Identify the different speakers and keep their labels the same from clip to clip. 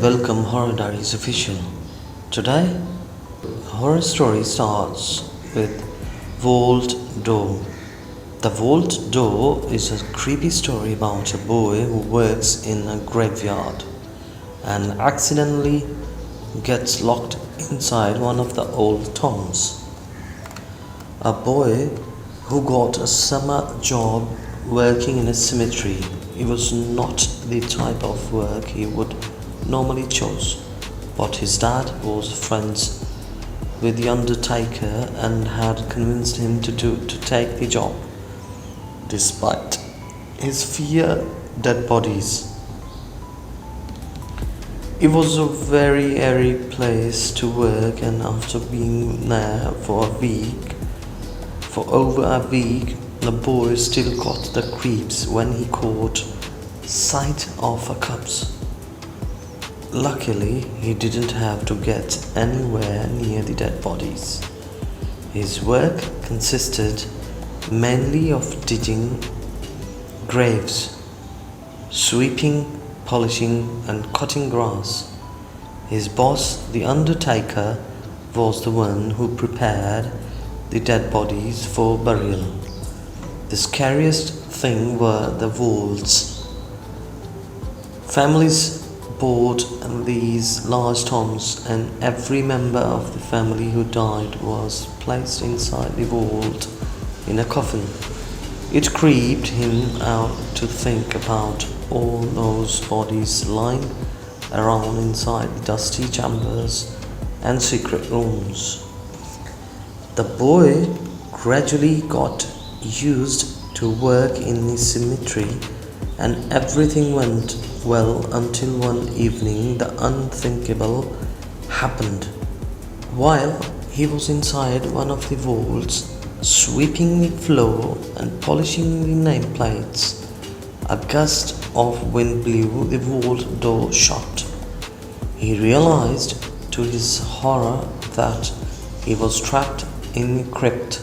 Speaker 1: welcome Horror Diaries Official. Today, horror story starts with Vault Door. The Vault Door is a creepy story about a boy who works in a graveyard and accidentally gets locked inside one of the old tombs. A boy who got a summer job working in a cemetery. It was not the type of work he would normally choose, but his dad was friends with the undertaker and had convinced him to take the job, despite his fear dead bodies. It was a very airy place to work, and after being there for over a week, the boy still got the creeps when he caught sight of a corpse. Luckily, he didn't have to get anywhere near the dead bodies. His work consisted mainly of digging graves, sweeping, polishing, and cutting grass. His boss, the undertaker, was the one who prepared the dead bodies for burial. The scariest thing were the vaults. Families bought these large tombs, and every member of the family who died was placed inside the vault in a coffin. It creeped him out to think about all those bodies lying around inside the dusty chambers and secret rooms. The boy gradually got used to work in the cemetery, and everything went well until one evening the unthinkable happened. While he was inside one of the vaults, sweeping the floor and polishing the nameplates, a gust of wind blew the vault door shut. He realized to his horror that he was trapped in the crypt,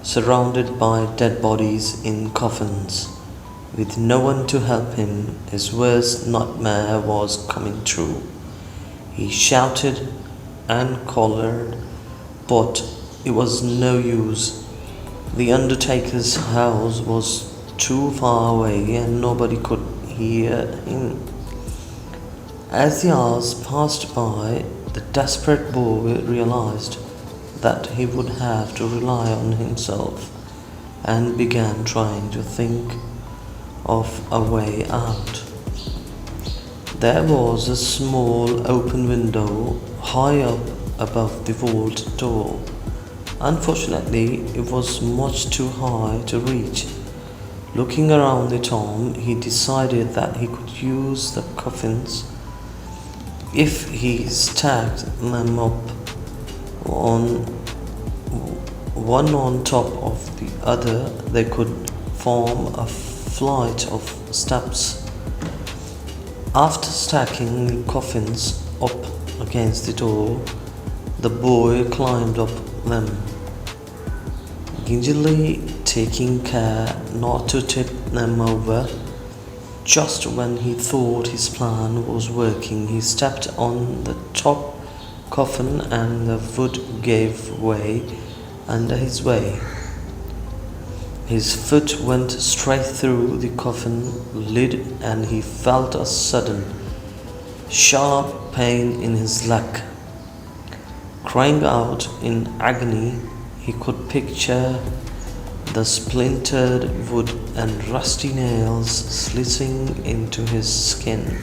Speaker 1: surrounded by dead bodies in coffins. With no one to help him, his worst nightmare was coming true. He shouted and hollered, but it was no use. The undertaker's house was too far away and nobody could hear him. As the hours passed by, the desperate boy realized that he would have to rely on himself and began trying to think of a way out. There was a small open window high up above the vault door. Unfortunately, it was much too high to reach. Looking around the tomb, he decided that he could use the coffins. If he stacked them up on one on top of the other, they could form a flight of steps. After stacking the coffins up against the door, the boy climbed up them, gingerly taking care not to tip them over. Just when he thought his plan was working, he stepped on the top coffin and the wood gave way under his weight. His foot went straight through the coffin lid and he felt a sudden, sharp pain in his leg. Crying out in agony, he could picture the splintered wood and rusty nails slitting into his skin.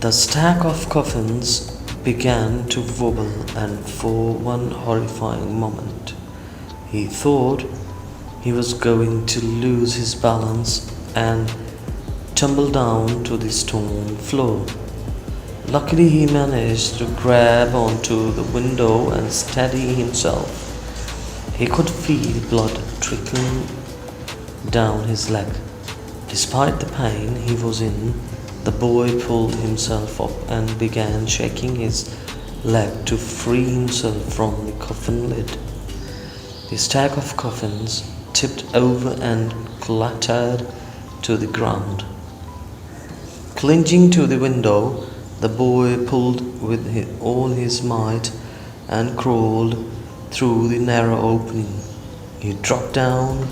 Speaker 1: The stack of coffins began to wobble, and for one horrifying moment, he thought he was going to lose his balance and tumble down to the stone floor. Luckily, he managed to grab onto the window and steady himself. He could feel blood trickling down his leg. Despite the pain he was in, the boy pulled himself up and began shaking his leg to free himself from the coffin lid. The stack of coffins tipped over and clattered to the ground. Clinging to the window, the boy pulled with all his might and crawled through the narrow opening. He dropped down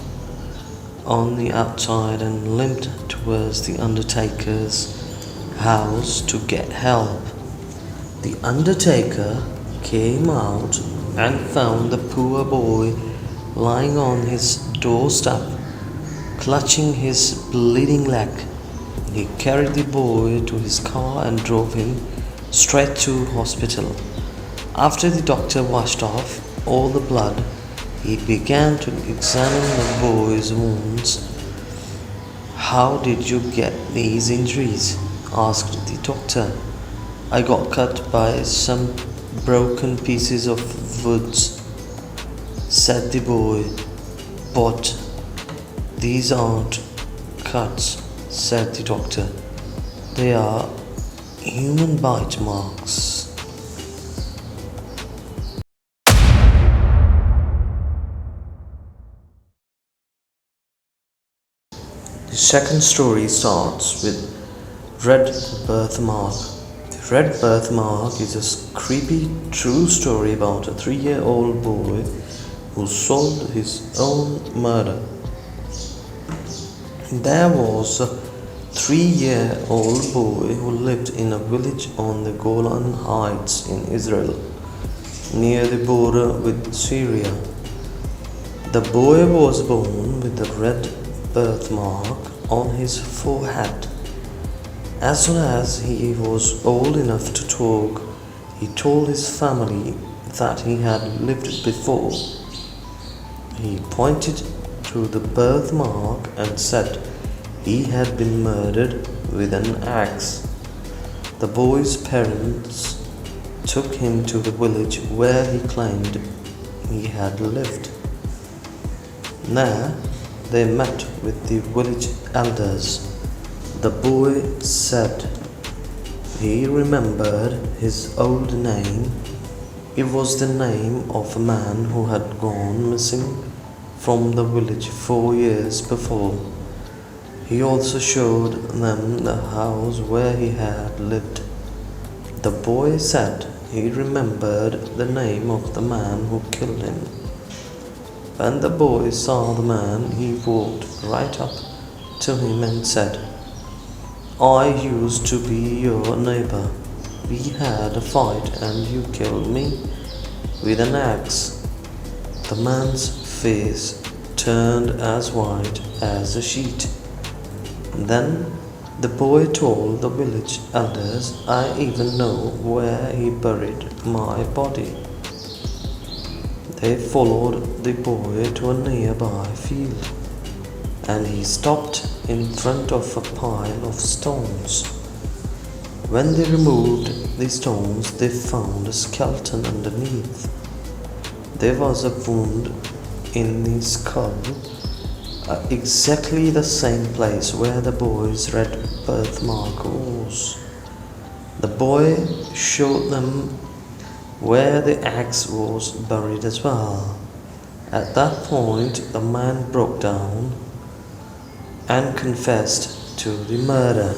Speaker 1: on the outside and limped towards the undertaker's house to get help. The undertaker came out and found the poor boy lying on his doorstep, clutching his bleeding leg. He carried the boy to his car and drove him straight to hospital. After the doctor washed off all the blood, he began to examine the boy's wounds. "How did you get these injuries?" asked the doctor. "I got cut by some broken pieces of wood," said the boy. "But these aren't cuts," said the doctor. "They are human bite marks." The second story starts with Red Birthmark. The Red Birthmark is a creepy true story about a 3-year-old boy who solved his own murder. There was a 3-year-old boy who lived in a village on the Golan Heights in Israel, near the border with Syria. The boy was born with a red birthmark on his forehead. As soon as he was old enough to talk, he told his family that he had lived before. He pointed to the birthmark and said he had been murdered with an axe. The boy's parents took him to the village where he claimed he had lived. There, they met with the village elders. The boy said he remembered his old name. It was the name of a man who had gone missing from the village 4 years before. He also showed them the house where he had lived. The boy said he remembered the name of the man who killed him. When the boy saw the man, he walked right up to him and said, "I used to be your neighbor. We had a fight and you killed me with an axe." The man's face turned as white as a sheet. Then the boy told the village elders, "I even know where he buried my body." They followed the boy to a nearby field, and he stopped in front of a pile of stones. When they removed the stones, they found a skeleton underneath. There was a wound in the skull, exactly the same place where the boy's red birthmark was. The boy showed them where the axe was buried as well. At that point, the man broke down and confessed to the murder.